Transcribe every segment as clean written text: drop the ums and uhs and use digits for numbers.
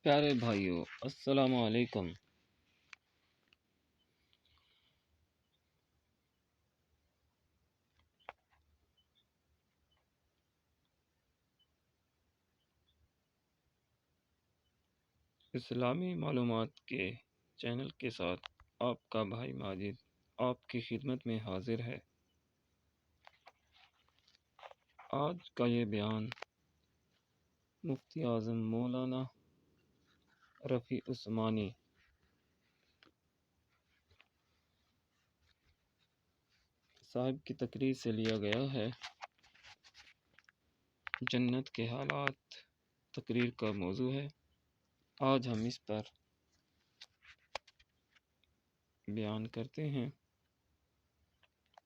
پیارے بھائیوں، السلام علیکم۔ اسلامی معلومات کے چینل کے ساتھ آپ کا بھائی ماجد آپ کی خدمت میں حاضر ہے۔ آج کا یہ بیان مفتی اعظم مولانا رفیع عثمانی صاحب کی تقریر سے لیا گیا ہے۔ جنت کے حالات تقریر کا موضوع ہے۔ آج ہم اس پر بیان کرتے ہیں۔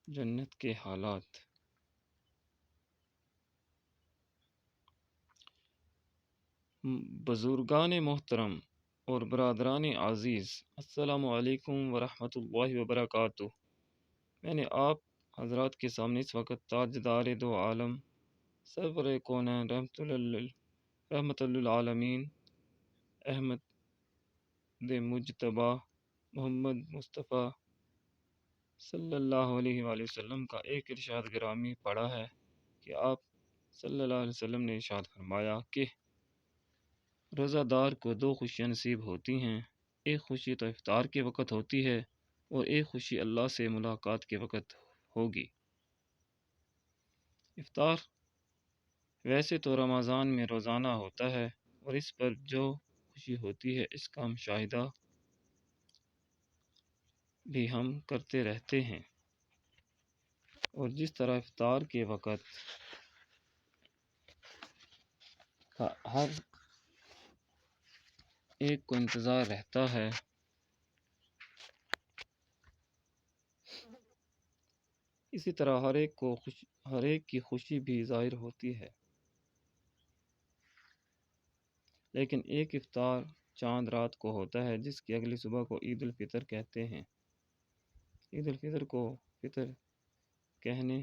جنت کے حالات۔ بزرگان محترم اور برادران عزیز، السلام علیکم ورحمۃ اللہ وبرکاتہ۔ میں نے آپ حضرات کے سامنے اس وقت تاجدار دو عالم سرور کونین رحمت للعالمین احمد مجتبی محمد مصطفیٰ صلی اللہ علیہ وآلہ وسلم کا ایک ارشاد گرامی پڑھا ہے کہ آپ صلی اللہ علیہ وسلم نے ارشاد فرمایا کہ روزہ دار کو دو خوشیاں نصیب ہوتی ہیں۔ ایک خوشی تو افطار کے وقت ہوتی ہے اور ایک خوشی اللہ سے ملاقات کے وقت ہوگی۔ افطار ویسے تو رمضان میں روزانہ ہوتا ہے اور اس پر جو خوشی ہوتی ہے اس کا مشاہدہ بھی ہم کرتے رہتے ہیں، اور جس طرح افطار کے وقت کا ہر ایک کو انتظار رہتا ہے، اسی طرح ہر ایک کی خوشی بھی ظاہر ہوتی ہے۔ لیکن ایک افطار چاند رات کو ہوتا ہے جس کی اگلی صبح کو عید الفطر کہتے ہیں۔ عید الفطر کو فطر کہنے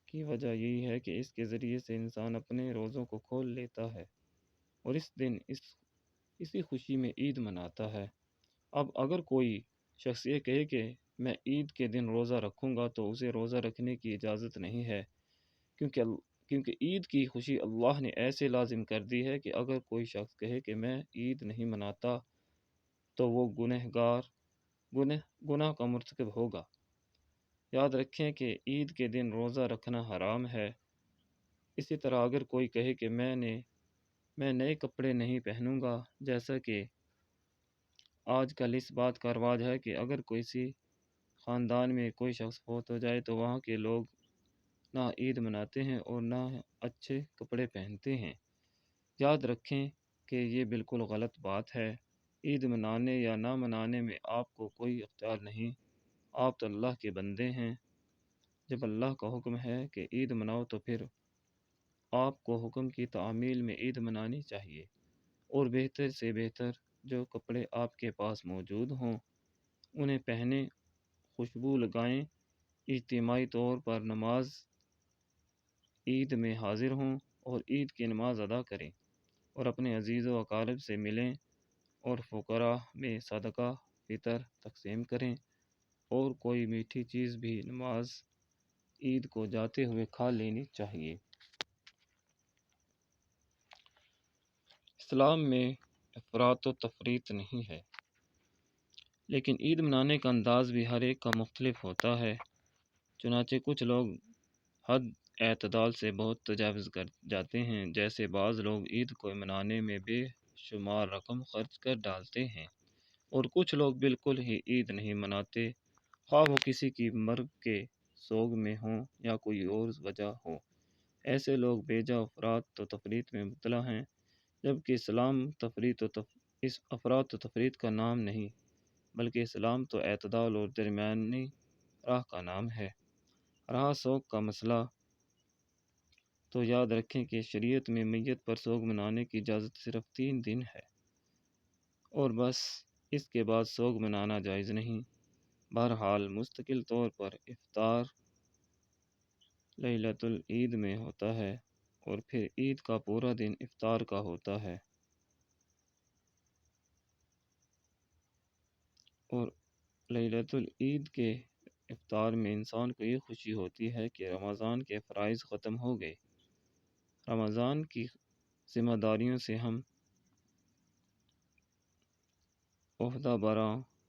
کی وجہ یہی ہے کہ اس کے ذریعے سے انسان اپنے روزوں کو کھول لیتا ہے اور اس دن اسی خوشی میں عید مناتا ہے۔ اب اگر کوئی شخص یہ کہے کہ میں عید کے دن روزہ رکھوں گا تو اسے روزہ رکھنے کی اجازت نہیں ہے، کیونکہ عید کی خوشی اللہ نے ایسے لازم کر دی ہے کہ اگر کوئی شخص کہے کہ میں عید نہیں مناتا تو وہ گناہ کا مرتکب ہوگا۔ یاد رکھیں کہ عید کے دن روزہ رکھنا حرام ہے۔ اسی طرح اگر کوئی کہے کہ میں نئے کپڑے نہیں پہنوں گا، جیسا کہ آج کل اس بات کا رواج ہے کہ اگر کسی خاندان میں کوئی شخص فوت ہو جائے تو وہاں کے لوگ نہ عید مناتے ہیں اور نہ اچھے کپڑے پہنتے ہیں۔ یاد رکھیں کہ یہ بالکل غلط بات ہے۔ عید منانے یا نہ منانے میں آپ کو کوئی اختیار نہیں، آپ تو اللہ کے بندے ہیں۔ جب اللہ کا حکم ہے کہ عید مناؤ تو پھر آپ کو حکم کی تعمیل میں عید منانی چاہیے، اور بہتر سے بہتر جو کپڑے آپ کے پاس موجود ہوں انہیں پہنیں، خوشبو لگائیں، اجتماعی طور پر نماز عید میں حاضر ہوں اور عید کی نماز ادا کریں، اور اپنے عزیز و اقارب سے ملیں اور فقراء میں صدقہ فطر تقسیم کریں، اور کوئی میٹھی چیز بھی نماز عید کو جاتے ہوئے کھا لینی چاہیے۔ اسلام میں افراط و تفریط نہیں ہے، لیکن عید منانے کا انداز بھی ہر ایک کا مختلف ہوتا ہے۔ چنانچہ کچھ لوگ حد اعتدال سے بہت تجاوز کر جاتے ہیں، جیسے بعض لوگ عید کو منانے میں بے شمار رقم خرچ کر ڈالتے ہیں، اور کچھ لوگ بالکل ہی عید نہیں مناتے، خواہ وہ کسی کی مرگ کے سوگ میں ہوں یا کوئی اور وجہ ہو۔ ایسے لوگ بیجا افراط و تفریط میں مبتلا ہیں، جبکہ اسلام اس افراط و تفریط کا نام نہیں، بلکہ اسلام تو اعتدال اور درمیانی راہ کا نام ہے۔ رہا سوگ کا مسئلہ، تو یاد رکھیں کہ شریعت میں میت پر سوگ منانے کی اجازت صرف 3 دن ہے، اور بس اس کے بعد سوگ منانا جائز نہیں۔ بہرحال مستقل طور پر افطار لیلۃ العید میں ہوتا ہے اور پھر عید کا پورا دن افطار کا ہوتا ہے۔ اور لیلۃ العید کے افطار میں انسان کو یہ خوشی ہوتی ہے کہ رمضان کے فرائض ختم ہو گئے، رمضان کی ذمہ داریوں سے ہم عہدہ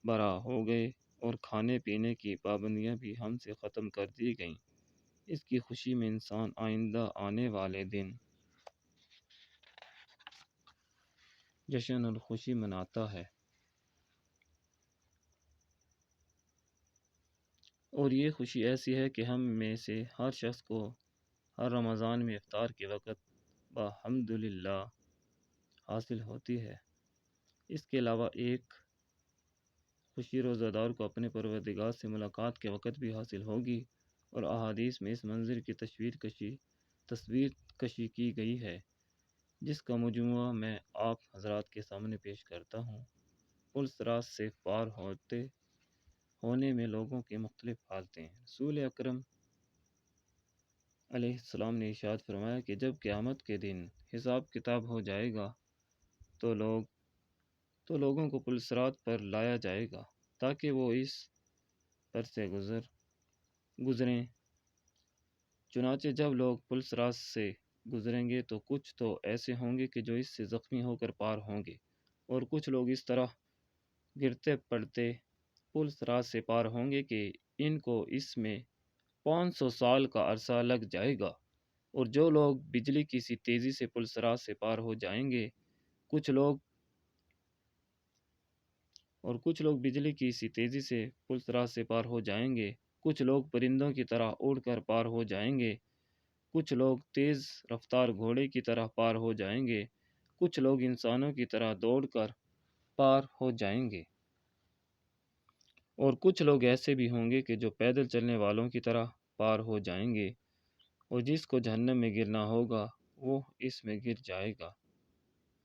برا ہو گئے اور کھانے پینے کی پابندیاں بھی ہم سے ختم کر دی گئیں۔ اس کی خوشی میں انسان آئندہ آنے والے دن جشن اور خوشی مناتا ہے، اور یہ خوشی ایسی ہے کہ ہم میں سے ہر شخص کو ہر رمضان میں افطار کے وقت بحمدللہ حاصل ہوتی ہے۔ اس کے علاوہ ایک خوشی روزہ دار کو اپنے پروردگار سے ملاقات کے وقت بھی حاصل ہوگی، اور احادیث میں اس منظر کی تصویر کشی کی گئی ہے، جس کا مجموعہ میں آپ حضرات کے سامنے پیش کرتا ہوں۔ پل صراط سے پار ہونے میں لوگوں کے مختلف حالتیں ہیں۔ رسول اکرم علیہ السلام نے ارشاد فرمایا کہ جب قیامت کے دن حساب کتاب ہو جائے گا تو لوگوں کو پل صراط پر لایا جائے گا تاکہ وہ اس پر سے گزریں۔ چنانچہ جب لوگ پل صراط سے گزریں گے تو کچھ تو ایسے ہوں گے کہ جو اس سے زخمی ہو کر پار ہوں گے، اور کچھ لوگ اس طرح گرتے پڑتے پل صراط سے پار ہوں گے کہ ان کو اس میں 500 سال کا عرصہ لگ جائے گا، اور جو لوگ بجلی کی سی تیزی سے پل صراط سے پار ہو جائیں گے، کچھ لوگ بجلی کی سی تیزی سے پل صراط سے پار ہو جائیں گے، کچھ لوگ پرندوں کی طرح اڑ کر پار ہو جائیں گے، کچھ لوگ تیز رفتار گھوڑے کی طرح پار ہو جائیں گے، کچھ لوگ انسانوں کی طرح دوڑ کر پار ہو جائیں گے، اور کچھ لوگ ایسے بھی ہوں گے کہ جو پیدل چلنے والوں کی طرح پار ہو جائیں گے، اور جس کو جہنم میں گرنا ہوگا وہ اس میں گر جائے گا،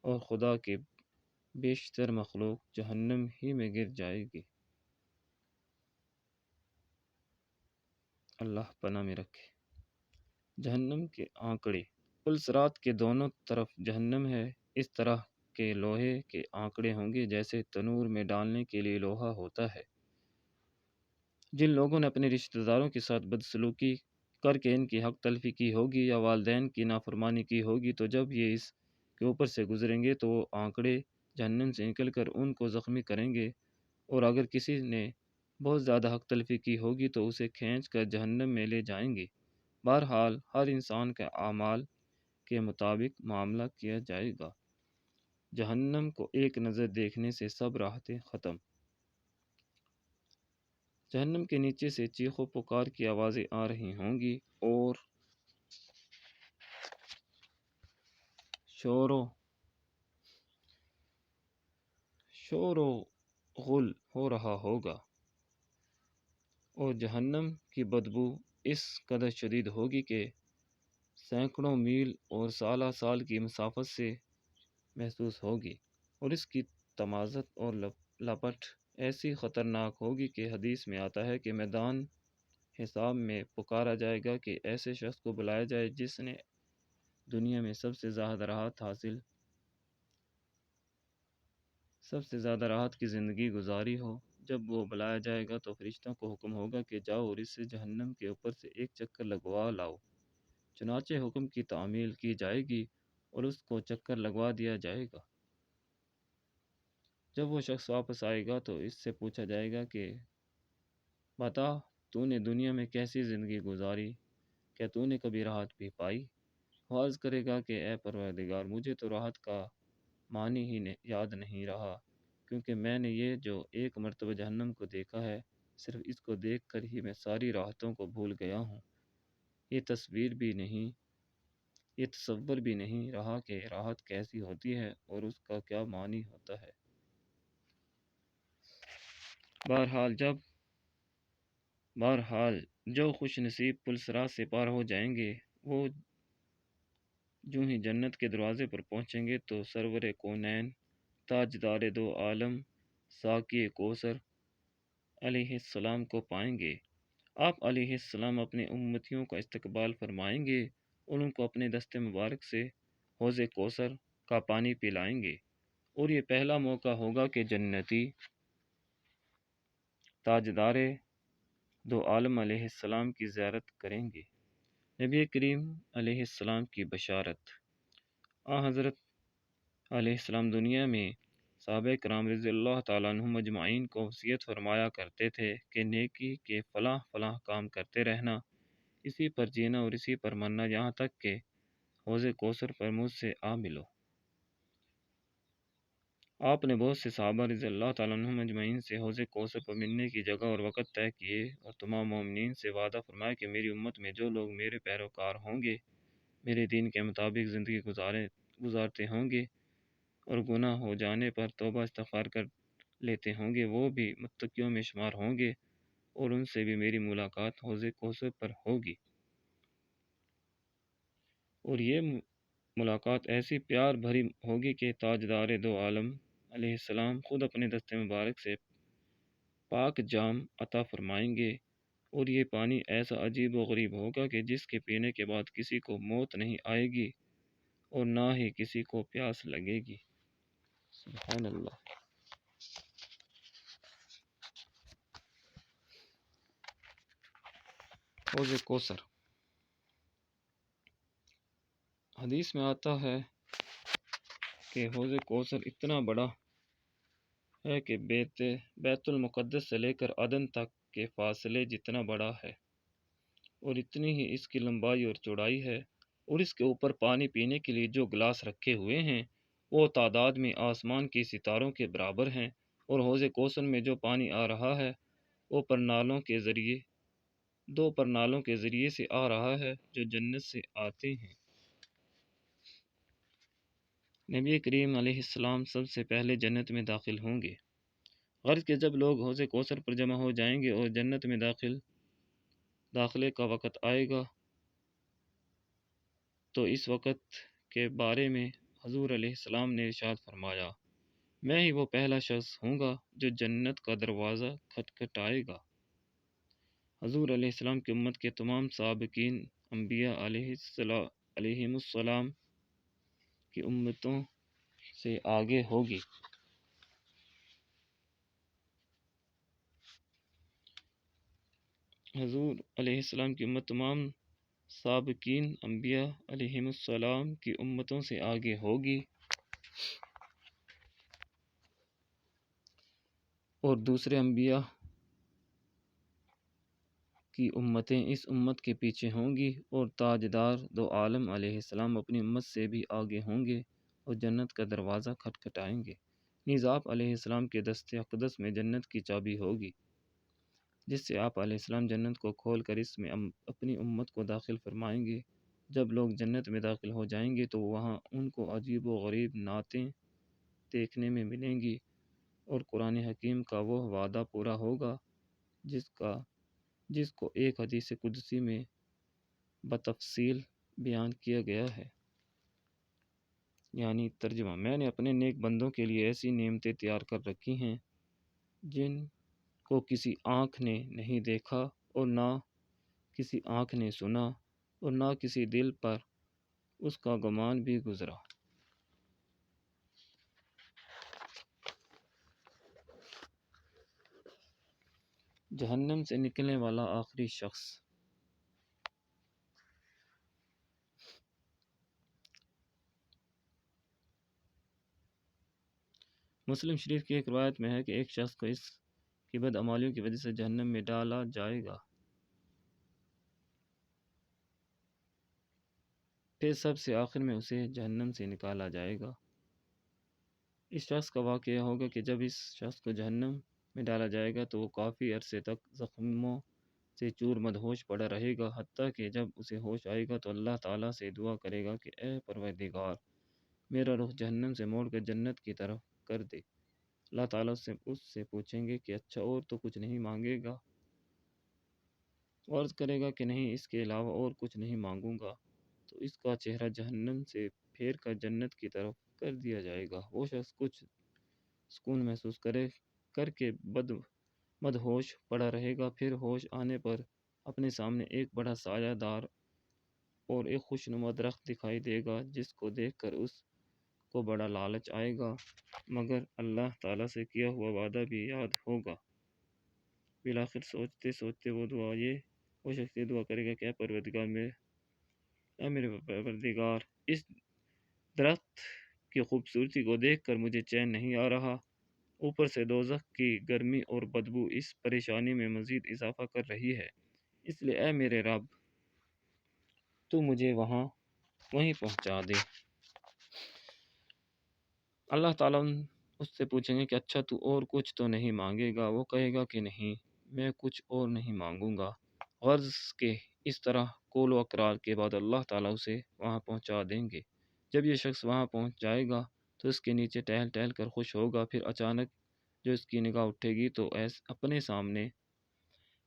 اور خدا کے بیشتر مخلوق جہنم ہی میں گر جائے گی۔ اللہ پناہ میں رکھے۔ جہنم کے آنکڑے۔ پل صراط کے دونوں طرف جہنم ہے۔ اس طرح کے لوہے کے آنکڑے ہوں گے جیسے تنور میں ڈالنے کے لیے لوہا ہوتا ہے۔ جن لوگوں نے اپنے رشتہ داروں کے ساتھ بدسلوکی کر کے ان کی حق تلفی کی ہوگی یا والدین کی نافرمانی کی ہوگی، تو جب یہ اس کے اوپر سے گزریں گے تو وہ آنکڑے جہنم سے نکل کر ان کو زخمی کریں گے، اور اگر کسی نے بہت زیادہ حق تلفی کی ہوگی تو اسے کھینچ کر جہنم میں لے جائیں گے۔ بہرحال ہر انسان کے اعمال کے مطابق معاملہ کیا جائے گا۔ جہنم کو ایک نظر دیکھنے سے سب راحتیں ختم۔ جہنم کے نیچے سے چیخ و پکار کی آوازیں آ رہی ہوں گی، اور شور و غل ہو رہا ہوگا، اور جہنم کی بدبو اس قدر شدید ہوگی کہ سینکڑوں میل اور سالہ سال کی مسافت سے محسوس ہوگی، اور اس کی تمازت اور لپٹ ایسی خطرناک ہوگی کہ حدیث میں آتا ہے کہ میدان حساب میں پکارا جائے گا کہ ایسے شخص کو بلایا جائے جس نے دنیا میں سب سے زیادہ راحت کی زندگی گزاری ہو۔ جب وہ بلایا جائے گا تو فرشتوں کو حکم ہوگا کہ جاؤ اور اس سے جہنم کے اوپر سے ایک چکر لگوا لاؤ۔ چنانچہ حکم کی تعمیل کی جائے گی اور اس کو چکر لگوا دیا جائے گا۔ جب وہ شخص واپس آئے گا تو اس سے پوچھا جائے گا کہ بتا، تو نے دنیا میں کیسی زندگی گزاری؟ کیا تو نے کبھی راحت بھی پائی؟ وہ عرض کرے گا کہ اے پروردگار، مجھے تو راحت کا معنی ہی یاد نہیں رہا، کیونکہ میں نے یہ جو ایک مرتبہ جہنم کو دیکھا ہے، صرف اس کو دیکھ کر ہی میں ساری راحتوں کو بھول گیا ہوں۔ یہ تصور بھی نہیں رہا کہ راحت کیسی ہوتی ہے اور اس کا کیا معنی ہوتا ہے۔ بہرحال جو خوش نصیب پل صراط سے پار ہو جائیں گے، وہ جو ہی جنت کے دروازے پر پہنچیں گے تو سرور کونین، تاجدار دو عالم، ساقی کوثر علیہ السلام کو پائیں گے۔ آپ علیہ السلام اپنے امتیوں کا استقبال فرمائیں گے اور ان کو اپنے دست مبارک سے حوض کوثر کا پانی پلائیں گے، اور یہ پہلا موقع ہوگا کہ جنتی تاجدار دو عالم علیہ السلام کی زیارت کریں گے۔ نبی کریم علیہ السلام کی بشارت۔ حضرت علیہ السلام دنیا میں صحابہ کرام رضی اللہ تعالیٰ عنہم اجمعین کو وصیت فرمایا کرتے تھے کہ نیکی کے فلاں فلاں کام کرتے رہنا، اسی پر جینا اور اسی پر مرنا، یہاں تک کہ حوض کوثر پر مجھ سے آ ملو۔ آپ نے بہت سے صحابہ رضی اللہ تعالیٰ عنہم اجمعین سے حوض کوثر پر ملنے کی جگہ اور وقت طے کیے اور تمام مومنین سے وعدہ فرمایا کہ میری امت میں جو لوگ میرے پیروکار ہوں گے، میرے دین کے مطابق زندگی گزارتے ہوں گے اور گناہ ہو جانے پر توبہ استغفار کر لیتے ہوں گے، وہ بھی متقیوں میں شمار ہوں گے اور ان سے بھی میری ملاقات حوض کوثر پر ہوگی۔ اور یہ ملاقات ایسی پیار بھری ہوگی کہ تاجدار دو عالم علیہ السلام خود اپنے دست مبارک سے پاک جام عطا فرمائیں گے، اور یہ پانی ایسا عجیب و غریب ہوگا کہ جس کے پینے کے بعد کسی کو موت نہیں آئے گی اور نہ ہی کسی کو پیاس لگے گی۔ سبحان اللہ۔ حوض کوثر۔ حدیث میں آتا ہے کہ حوض کوثر اتنا بڑا ہے کہ بیت المقدس سے لے کر عدن تک کے فاصلے جتنا بڑا ہے، اور اتنی ہی اس کی لمبائی اور چوڑائی ہے، اور اس کے اوپر پانی پینے کے لیے جو گلاس رکھے ہوئے ہیں وہ تعداد میں آسمان کی ستاروں کے برابر ہیں، اور حوض کوثر میں جو پانی آ رہا ہے وہ دو پرنالوں کے ذریعے سے آ رہا ہے جو جنت سے آتے ہیں۔ نبی کریم علیہ السلام سب سے پہلے جنت میں داخل ہوں گے، غرض کہ جب لوگ حوض کوثر پر جمع ہو جائیں گے اور جنت میں داخلے کا وقت آئے گا تو اس وقت کے بارے میں حضور علیہ السلام نے ارشاد فرمایا، میں ہی وہ پہلا شخص ہوں گا جو جنت کا دروازہ کھٹکھٹائے گا۔ حضور علیہ السلام کی امت کے تمام سابقین انبیاء علیہم السلام کی امتوں سے آگے ہوگی۔ حضور علیہ السلام کی امت تمام سابقین انبیاء علیہم السلام کی امتوں سے آگے ہوگی، اور دوسرے انبیاء کی امتیں اس امت کے پیچھے ہوں گی، اور تاجدار دو عالم علیہ السلام اپنی امت سے بھی آگے ہوں گے اور جنت کا دروازہ کھٹکھٹائیں گے۔ نیز آپ علیہ السلام کے دست اقدس میں جنت کی چابی ہوگی، جس سے آپ علیہ السلام جنت کو کھول کر اس میں اپنی امت کو داخل فرمائیں گے۔ جب لوگ جنت میں داخل ہو جائیں گے تو وہاں ان کو عجیب و غریب نعتیں دیکھنے میں ملیں گی، اور قرآن حکیم کا وہ وعدہ پورا ہوگا جس کو ایک حدیث قدسی میں بتفصیل بیان کیا گیا ہے۔ یعنی ترجمہ، میں نے اپنے نیک بندوں کے لیے ایسی نعمتیں تیار کر رکھی ہیں جن کو کسی آنکھ نے نہیں دیکھا اور نہ کسی آنکھ نے سنا اور نہ کسی دل پر اس کا گمان بھی گزرا۔ جہنم سے نکلنے والا آخری شخص۔ مسلم شریف کی ایک روایت میں ہے کہ ایک شخص کو اس کی بدعمالیوں کی وجہ سے جہنم میں ڈالا جائے گا، پھر سب سے آخر میں اسے جہنم سے نکالا جائے گا۔ اس شخص کا واقعہ ہوگا کہ جب اس شخص کو جہنم میں ڈالا جائے گا تو وہ کافی عرصے تک زخموں سے چور مدہوش پڑا رہے گا، حتیٰ کہ جب اسے ہوش آئے گا تو اللہ تعالیٰ سے دعا کرے گا کہ اے پروردگار، میرا رخ جہنم سے موڑ کر جنت کی طرف کر دے۔ اللہ تعالیٰ اس سے پوچھیں گے کہ اچھا اور تو کچھ نہیں مانگے گا؟ عرض کرے گا کہ نہیں، اس کے علاوہ اور کچھ نہیں مانگوں گا، تو اس کا چہرہ جہنم سے پھیر کر جنت کی طرف کر دیا جائے گا۔ وہ شخص کچھ سکون محسوس کر کے مدہوش پڑا رہے گا، پھر ہوش آنے پر اپنے سامنے ایک بڑا سایہ دار اور ایک خوشنما درخت دکھائی دے گا، جس کو دیکھ کر اس کو بڑا لالچ آئے گا، مگر اللہ تعالیٰ سے کیا ہوا وعدہ بھی یاد ہوگا۔ بالآخر سوچتے سوچتے وہ شخص یہ دعا کرے گا کہ اے میرے پروردگار، اس درخت کی خوبصورتی کو دیکھ کر مجھے چین نہیں آ رہا، اوپر سے دوزخ کی گرمی اور بدبو اس پریشانی میں مزید اضافہ کر رہی ہے، اس لیے اے میرے رب تو مجھے وہیں پہنچا دے۔ اللہ تعالیٰ اس سے پوچھیں گے کہ اچھا تو اور کچھ تو نہیں مانگے گا؟ وہ کہے گا کہ نہیں، میں کچھ اور نہیں مانگوں گا۔ غرض کے اس طرح قول و اقرار کے بعد اللہ تعالیٰ اسے وہاں پہنچا دیں گے۔ جب یہ شخص وہاں پہنچ جائے گا تو اس کے نیچے ٹہل ٹہل کر خوش ہوگا، پھر اچانک جو اس کی نگاہ اٹھے گی تو اپنے سامنے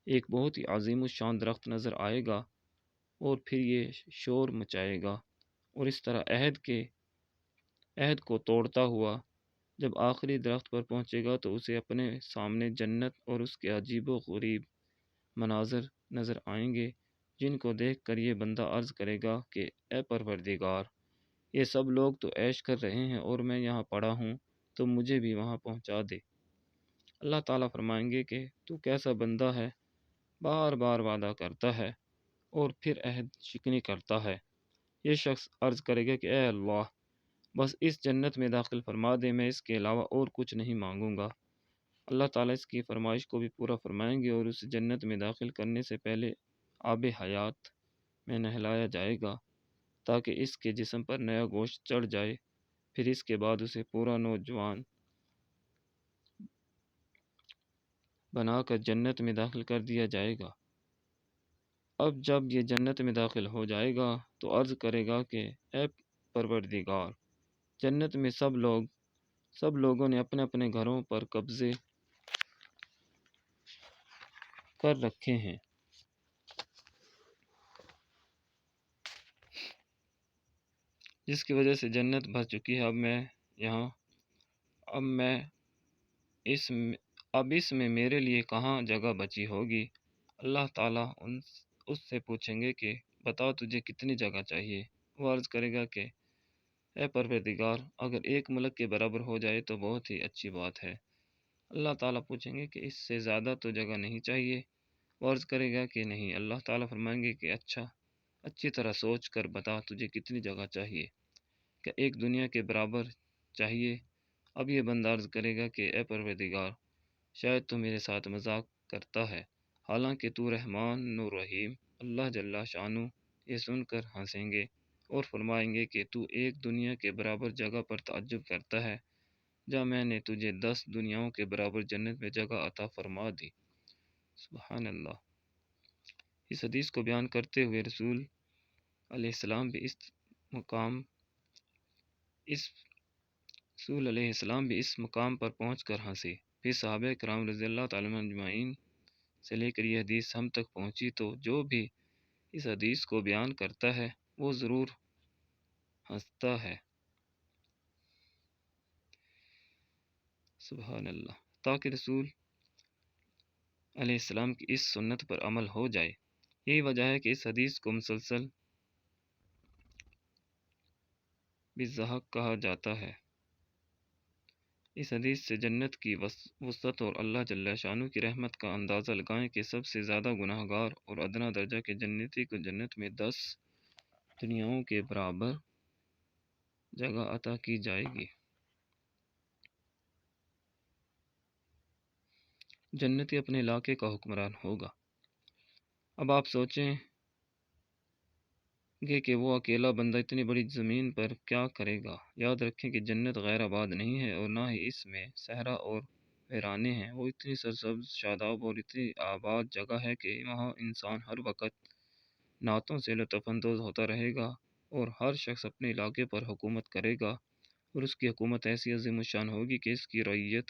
ایک بہت ہی عظیم الشان درخت نظر آئے گا، اور پھر یہ شور مچائے گا، اور اس طرح عہد کو توڑتا ہوا جب آخری درخت پر پہنچے گا تو اسے اپنے سامنے جنت اور اس کے عجیب و غریب مناظر نظر آئیں گے، جن کو دیکھ کر یہ بندہ عرض کرے گا کہ اے پروردگار، یہ سب لوگ تو عیش کر رہے ہیں اور میں یہاں پڑا ہوں، تو مجھے بھی وہاں پہنچا دے۔ اللہ تعالیٰ فرمائیں گے کہ تو کیسا بندہ ہے، بار بار وعدہ کرتا ہے اور پھر عہد شکنی کرتا ہے۔ یہ شخص عرض کرے گا کہ اے اللہ، بس اس جنت میں داخل فرما دے، میں اس کے علاوہ اور کچھ نہیں مانگوں گا۔ اللہ تعالیٰ اس کی فرمائش کو بھی پورا فرمائیں گے اور اس جنت میں داخل کرنے سے پہلے آب حیات میں نہلایا جائے گا تاکہ اس کے جسم پر نیا گوشت چڑھ جائے، پھر اس کے بعد اسے پورا نوجوان بنا کر جنت میں داخل کر دیا جائے گا۔ اب جب یہ جنت میں داخل ہو جائے گا تو عرض کرے گا کہ اے پروردگار، جنت میں سب لوگوں نے اپنے اپنے گھروں پر قبضے کر رکھے ہیں، جس کی وجہ سے جنت بھر چکی ہے۔ اب میں اس میں میرے لیے کہاں جگہ بچی ہوگی؟ اللہ تعالیٰ اس سے پوچھیں گے کہ بتا تجھے کتنی جگہ چاہیے؟ وہ عرض کرے گا کہ اے پروردگار، اگر ایک ملک کے برابر ہو جائے تو بہت ہی اچھی بات ہے۔ اللہ تعالیٰ پوچھیں گے کہ اس سے زیادہ تو جگہ نہیں چاہیے؟ وہ عرض کرے گا کہ نہیں۔ اللہ تعالیٰ فرمائیں گے کہ اچھی طرح سوچ کر بتا تجھے کتنی جگہ چاہیے؟ کہ ایک دنیا کے برابر چاہیے؟ اب یہ بندہ عرض کرے گا کہ اے پروردگار، شاید تو میرے ساتھ مذاق کرتا ہے، حالانکہ تو رحمان و رحیم۔ اللہ جل شانہ یہ سن کر ہنسیں گے اور فرمائیں گے کہ تو ایک دنیا کے برابر جگہ پر تعجب کرتا ہے، جا میں نے تجھے 10 دنیاؤں کے برابر جنت میں جگہ عطا فرما دی۔ سبحان اللہ۔ اس حدیث کو بیان کرتے ہوئے رسول علیہ السلام بھی اس مقام پر پہنچ کر ہنسے۔ پھر صحابہ کرام رضی اللہ تعالیٰ عنہم اجمعین سے لے کر یہ حدیث ہم تک پہنچی تو جو بھی اس حدیث کو بیان کرتا ہے وہ ضرور ہنستا ہے، سبحان اللہ، تاکہ رسول علیہ السلام کی اس سنت پر عمل ہو جائے۔ یہی وجہ ہے کہ اس حدیث کو مسلسل بالضحک کہا جاتا ہے۔ اس حدیث سے جنت کی وسعت اور اللہ جل شانہ کی رحمت کا اندازہ لگائیں کہ سب سے زیادہ گناہ گار اور ادنا درجہ کے جنتی کو جنت میں 10 دنیاؤں کے برابر جگہ عطا کی جائے گی۔ جنتی اپنے علاقے کا حکمران ہوگا۔ اب آپ سوچیں گے کہ وہ اکیلا بندہ اتنی بڑی زمین پر کیا کرے گا؟ یاد رکھیں کہ جنت غیر آباد نہیں ہے اور نہ ہی اس میں صحرا اور ویرانے ہیں۔ وہ اتنی سرسبز، شاداب اور اتنی آباد جگہ ہے کہ وہاں انسان ہر وقت نعتوں سے لطف اندوز ہوتا رہے گا اور ہر شخص اپنے علاقے پر حکومت کرے گا، اور اس کی حکومت ایسی عظیم الشان ہوگی کہ اس کی رعیت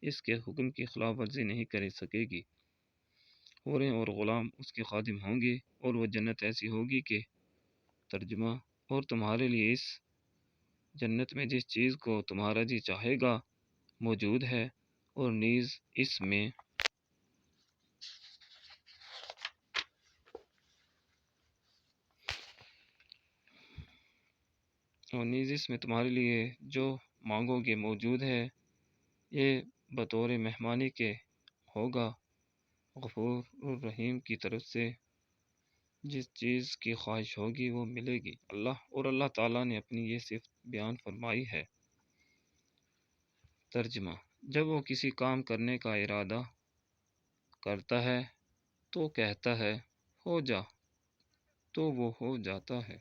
اس کے حکم کی خلاف ورزی نہیں کر سکے گی۔ حوریں اور غلام اس کے خادم ہوں گے، اور وہ جنت ایسی ہوگی کہ ترجمہ، اور تمہارے لیے اس جنت میں جس چیز کو تمہارا جی چاہے گا موجود ہے، اور نیز اس میں تمہارے لیے جو مانگو گے موجود ہے، یہ بطور مہمانی کے ہوگا، غفور الرحیم کی طرف سے جس چیز کی خواہش ہوگی وہ ملے گی۔ اللہ تعالیٰ نے اپنی یہ صفت بیان فرمائی ہے۔ ترجمہ: جب وہ کسی کام کرنے کا ارادہ کرتا ہے تو کہتا ہے ہو جا، تو وہ ہو جاتا ہے۔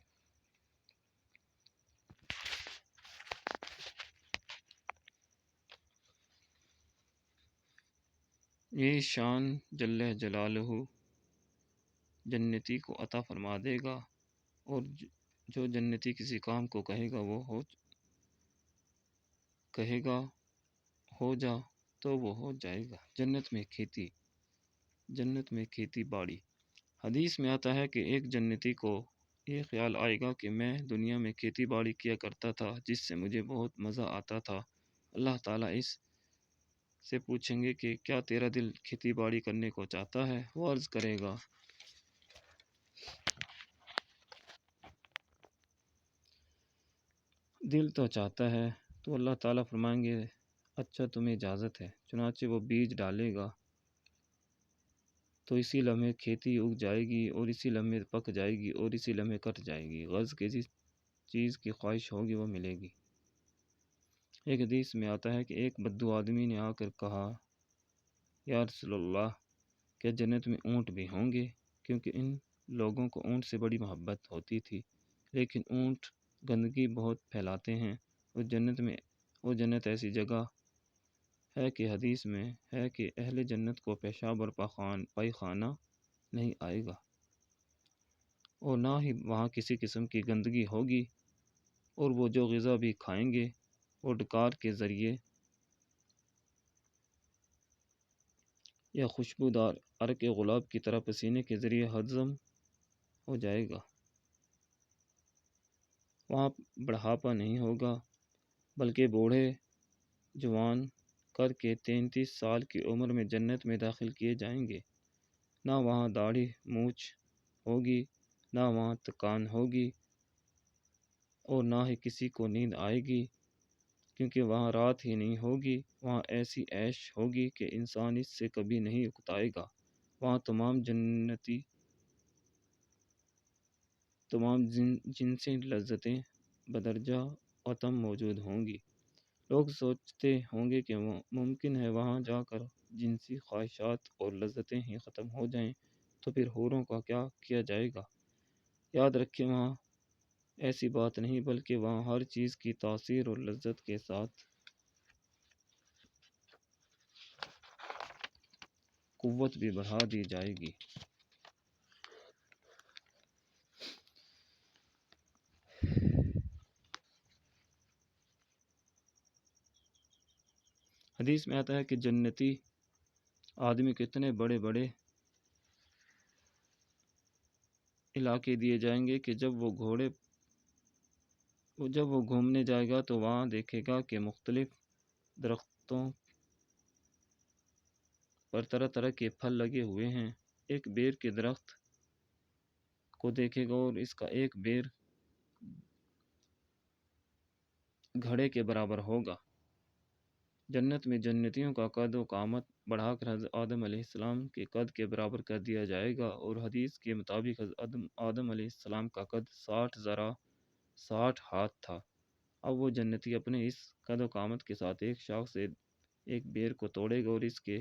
یہ شان جل جلالہ جنتی کو عطا فرما دے گا، اور جو جنتی کسی کام کو کہے گا ہو جا تو وہ ہو جائے گا۔ جنت میں کھیتی باڑی۔ حدیث میں آتا ہے کہ ایک جنتی کو یہ خیال آئے گا کہ میں دنیا میں کھیتی باڑی کیا کرتا تھا جس سے مجھے بہت مزہ آتا تھا۔ اللہ تعالیٰ اس سے پوچھیں گے کہ کیا تیرا دل کھیتی باڑی کرنے کو چاہتا ہے؟ وہ عرض کرے گا دل تو چاہتا ہے۔ تو اللہ تعالیٰ فرمائیں گے اچھا تمہیں اجازت ہے۔ چنانچہ وہ بیج ڈالے گا تو اسی لمحے کھیتی اگ جائے گی، اور اسی لمحے پک جائے گی، اور اسی لمحے کٹ جائے گی۔ غرض کہ جس چیز کی خواہش ہوگی وہ ملے گی۔ ایک حدیث میں آتا ہے کہ ایک بدو آدمی نے آ کر کہا یا رسول اللہ، کیا جنت میں اونٹ بھی ہوں گے؟ کیونکہ ان لوگوں کو اونٹ سے بڑی محبت ہوتی تھی، لیکن اونٹ گندگی بہت پھیلاتے ہیں۔ وہ جنت ایسی جگہ ہے کہ حدیث میں ہے کہ اہل جنت کو پیشاب اور پائخانہ نہیں آئے گا، اور نہ ہی وہاں کسی قسم کی گندگی ہوگی، اور وہ جو غذا بھی کھائیں گے وہ ڈکار کے ذریعے یا خوشبودار عرق گلاب کی طرح پسینے کے ذریعے ہضم ہو جائے گا۔ وہاں بڑھاپا نہیں ہوگا، بلکہ بوڑھے جوان کر کے 33 سال کی عمر میں جنت میں داخل کیے جائیں گے۔ نہ وہاں داڑھی مونچھ ہوگی، نہ وہاں تکان ہوگی، اور نہ ہی کسی کو نیند آئے گی، کیونکہ وہاں رات ہی نہیں ہوگی۔ وہاں ایسی عیش ہوگی کہ انسان اس سے کبھی نہیں اکتائے گا۔ وہاں تمام جنسی لذتیں بدرجہ اتم موجود ہوں گی۔ لوگ سوچتے ہوں گے کہ ممکن ہے وہاں جا کر جنسی خواہشات اور لذتیں ہی ختم ہو جائیں، تو پھر حوروں کا کیا کیا جائے گا؟ یاد رکھیں وہاں ایسی بات نہیں، بلکہ وہاں ہر چیز کی تاثیر اور لذت کے ساتھ قوت بھی بڑھا دی جائے گی۔ حدیث میں آتا ہے کہ جنتی آدمی کو اتنے بڑے بڑے علاقے دیے جائیں گے کہ جب وہ گھومنے جائے گا تو وہاں دیکھے گا کہ مختلف درختوں پر طرح طرح کے پھل لگے ہوئے ہیں۔ ایک بیر کے درخت کو دیکھے گا اور اس کا ایک بیر گھڑے کے برابر ہوگا۔ جنت میں جنتیوں کا قد و قامت بڑھا کر حضرت آدم علیہ السلام کے قد کے برابر کر دیا جائے گا، اور حدیث کے مطابق حضرت آدم علیہ السلام کا قد 60 ذرا 60 ہاتھ تھا۔ اب وہ جنتی اپنے اس قد و قامت کے ساتھ ایک شاخ سے ایک بیر کو توڑے گا اور اس کے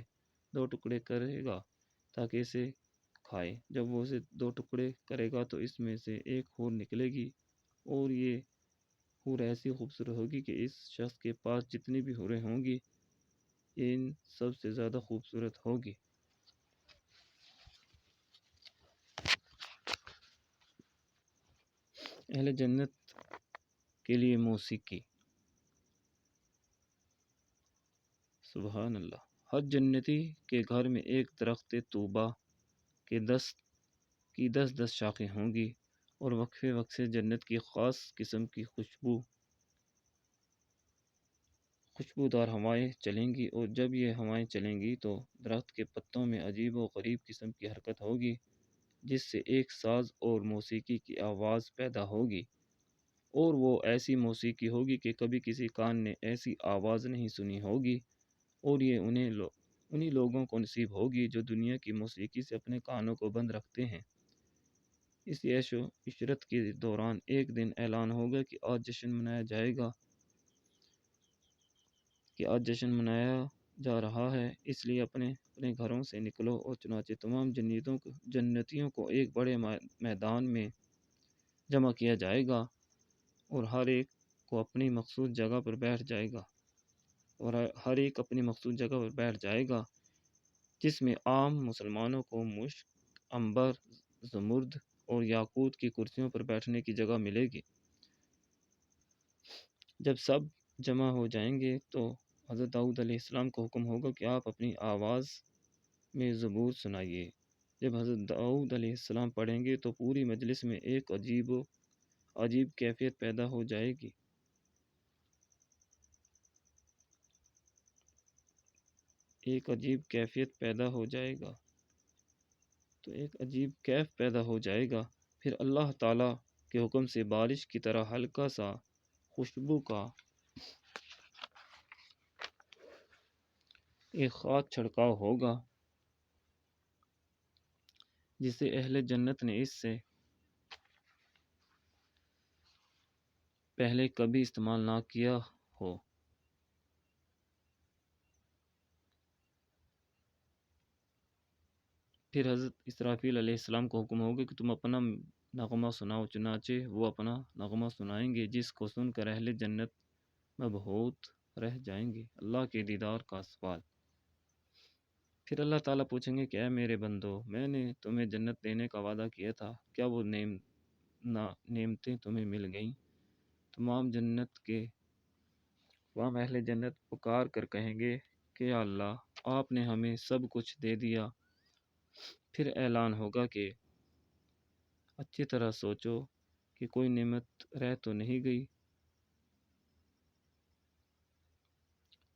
2 ٹکڑے کرے گا تاکہ اسے کھائے۔ جب وہ اسے 2 ٹکڑے کرے گا تو اس میں سے ایک حور نکلے گی، اور یہ حور ایسی خوبصورت ہوگی کہ اس شخص کے پاس جتنی بھی حوریں ہوں گی یہ ان سب سے زیادہ خوبصورت ہوگی۔ اہل جنت کے لیے موسیقی۔ سبحان اللہ۔ ہر جنتی کے گھر میں ایک درخت طوبہ کے 10 شاخیں ہوں گی، اور وقفے وقفے جنت کی خاص قسم کی خوشبودار ہوائیں چلیں گی، اور جب یہ ہوائیں چلیں گی تو درخت کے پتوں میں عجیب و غریب قسم کی حرکت ہوگی، جس سے ایک ساز اور موسیقی کی آواز پیدا ہوگی، اور وہ ایسی موسیقی ہوگی کہ کبھی کسی کان نے ایسی آواز نہیں سنی ہوگی، اور یہ انہیں انہی لوگوں کو نصیب ہوگی جو دنیا کی موسیقی سے اپنے کانوں کو بند رکھتے ہیں۔ اس عیش و عشرت کے دوران ایک دن اعلان ہوگا کہ آج جشن منایا جائے گا، کہ آج جشن منایا جا رہا ہے، اس لیے اپنے اپنے گھروں سے نکلو، اور چنانچہ تمام جنتیوں کو ایک بڑے میدان میں جمع کیا جائے گا، اور ہر ایک کو اپنی مخصوص جگہ پر بیٹھ جائے گا اور ہر ایک اپنی مخصوص جگہ پر بیٹھ جائے گا، جس میں عام مسلمانوں کو مشک، عنبر، زمرد اور یاقوت کی کرسیوں پر بیٹھنے کی جگہ ملے گی۔ جب سب جمع ہو جائیں گے تو حضرت داؤد علیہ السلام کو حکم ہوگا کہ آپ اپنی آواز میں زبور سنائیے۔ جب حضرت داؤد علیہ السلام پڑھیں گے تو پوری مجلس میں ایک عجیب کیفیت پیدا ہو جائے گی۔ ایک عجیب کیفیت پیدا ہو جائے گا تو ایک عجیب کیف پیدا ہو جائے گا، پھر اللہ تعالیٰ کے حکم سے بارش کی طرح ہلکا سا خوشبو کا ایک خاص چھڑکاؤ ہوگا، جسے اہل جنت نے اس سے پہلے کبھی استعمال نہ کیا ہو۔ پھر حضرت اسرافیل علیہ السلام کو حکم ہوگا کہ تم اپنا نغمہ سناؤ، چنانچہ وہ اپنا نغمہ سنائیں گے، جس کو سن کر اہل جنت مبہوت رہ جائیں گے۔ اللہ کے دیدار کا سوال۔ پھر اللہ تعالیٰ پوچھیں گے کہ اے میرے بندو، میں نے تمہیں جنت دینے کا وعدہ کیا تھا، کیا وہ نعمتیں تمہیں مل گئیں؟ تمام اہل جنت پکار کر کہیں گے کہ یا اللہ، آپ نے ہمیں سب کچھ دے دیا۔ پھر اعلان ہوگا کہ اچھی طرح سوچو کہ کوئی نعمت رہ تو نہیں گئی۔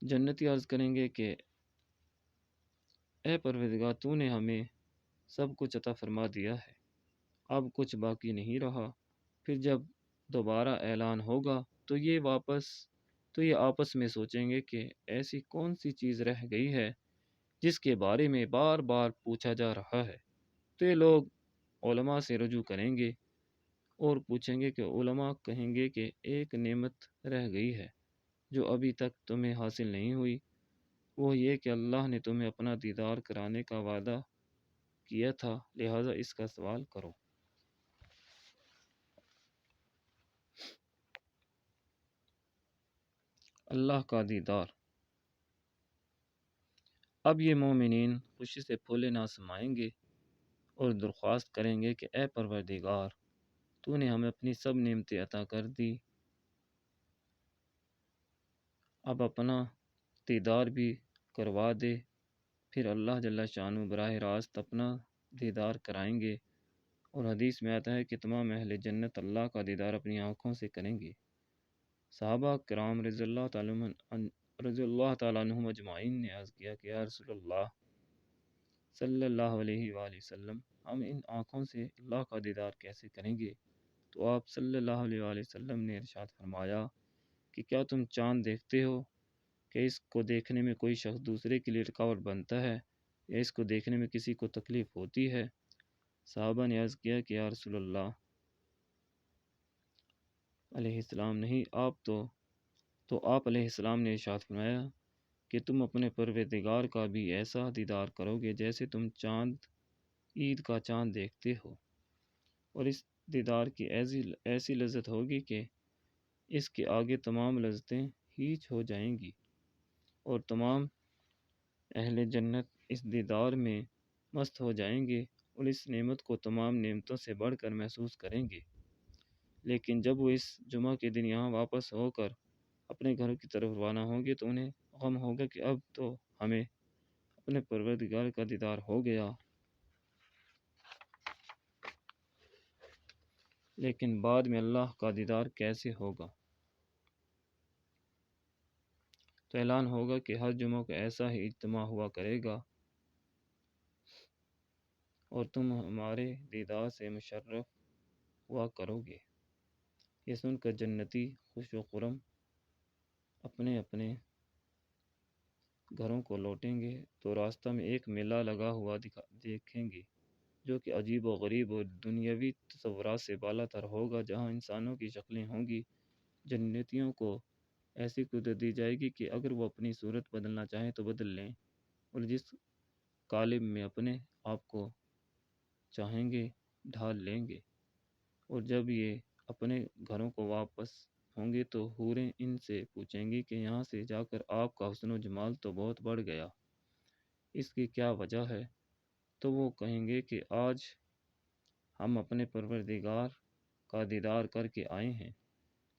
جنتی عرض کریں گے کہ اے پروردگار، تو نے ہمیں سب کچھ عطا فرما دیا ہے، اب کچھ باقی نہیں رہا۔ پھر جب دوبارہ اعلان ہوگا تو یہ آپس میں سوچیں گے کہ ایسی کون سی چیز رہ گئی ہے جس کے بارے میں بار بار پوچھا جا رہا ہے۔ تو یہ لوگ علماء سے رجوع کریں گے اور پوچھیں گے کہ علماء کہیں گے کہ ایک نعمت رہ گئی ہے جو ابھی تک تمہیں حاصل نہیں ہوئی، وہ یہ کہ اللہ نے تمہیں اپنا دیدار کرانے کا وعدہ کیا تھا، لہٰذا اس کا سوال کرو۔ اللہ کا دیدار۔ اب یہ مومنین خوشی سے پھولے نہ سمائیں گے اور درخواست کریں گے کہ اے پروردگار، تو نے ہمیں اپنی سب نعمتیں عطا کر دی، اب اپنا دیدار بھی کروا دے۔ پھر اللہ جل شانہ براہ راست اپنا دیدار کرائیں گے، اور حدیث میں آتا ہے کہ تمام اہل جنت اللہ کا دیدار اپنی آنکھوں سے کریں گے۔ صحابہ کرام رضی اللہ تعالیٰ عنہم اجمعین نے عرض کیا کہ یا رسول اللہ صلی اللہ علیہ وآلہ وسلم، ہم ان آنکھوں سے اللہ کا دیدار کیسے کریں گے؟ تو آپ صلی اللہ علیہ وآلہ وسلم نے ارشاد فرمایا کہ کیا تم چاند دیکھتے ہو کہ اس کو دیکھنے میں کوئی شخص دوسرے کے لیے رکاوٹ بنتا ہے یا اس کو دیکھنے میں کسی کو تکلیف ہوتی ہے؟ صحابہ نے عرض کیا کہ یا رسول اللہ علیہ السلام نہیں، تو آپ علیہ السلام نے ارشاد فرمایا کہ تم اپنے پروردگار کا بھی ایسا دیدار کرو گے جیسے تم عید کا چاند دیکھتے ہو، اور اس دیدار کی ایسی لذت ہوگی کہ اس کے آگے تمام لذتیں ہیچ ہو جائیں گی، اور تمام اہل جنت اس دیدار میں مست ہو جائیں گے اور اس نعمت کو تمام نعمتوں سے بڑھ کر محسوس کریں گے۔ لیکن جب وہ اس جمعہ کے دن یہاں واپس ہو کر اپنے گھروں کی طرف روانہ ہوں گے تو انہیں غم ہوگا کہ اب تو ہمیں اپنے پروردگار کا دیدار ہو گیا، لیکن بعد میں اللہ کا دیدار کیسے ہوگا؟ تو اعلان ہوگا کہ ہر جمعہ کو ایسا ہی اجتماع ہوا کرے گا اور تم ہمارے دیدار سے مشرف ہوا کرو گے۔ یہ سن کر جنتی خوش و خرم اپنے اپنے گھروں کو لوٹیں گے تو راستہ میں ایک میلہ لگا ہوا دیکھیں گے جو کہ عجیب و غریب اور دنیاوی تصورات سے بالا تر ہوگا، جہاں انسانوں کی شکلیں ہوں گی۔ جنتیوں کو ایسی قدرت دی جائے گی کہ اگر وہ اپنی صورت بدلنا چاہیں تو بدل لیں، اور جس قالب میں اپنے آپ کو چاہیں گے ڈھال لیں گے۔ اور جب یہ اپنے گھروں کو واپس ہوں گے تو حوریں ان سے پوچھیں گی کہ یہاں سے جا کر آپ کا حسن و جمال تو بہت بڑھ گیا، اس کی کیا وجہ ہے؟ تو وہ کہیں گے کہ آج ہم اپنے پروردگار کا دیدار کر کے آئے ہیں،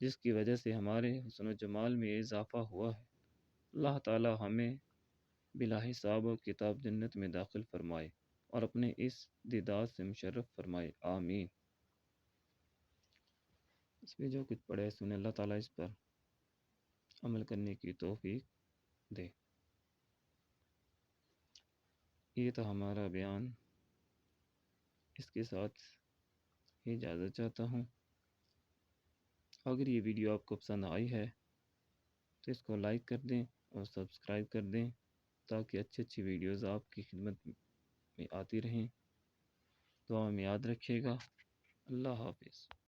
جس کی وجہ سے ہمارے حسن و جمال میں اضافہ ہوا ہے۔ اللہ تعالی ہمیں بلا حساب و کتاب جنت میں داخل فرمائے اور اپنے اس دیدار سے مشرف فرمائے، آمین۔ اس میں جو کچھ پڑھے سنے، اللہ تعالیٰ اس پر عمل کرنے کی توفیق دے۔ یہ تو ہمارا بیان، اس کے ساتھ ہی اجازت چاہتا ہوں۔ اگر یہ ویڈیو آپ کو پسند آئی ہے تو اس کو لائک کر دیں اور سبسکرائب کر دیں تاکہ اچھی ویڈیوز آپ کی خدمت میں آتی رہیں۔ دعا میں یاد رکھیے گا۔ اللہ حافظ۔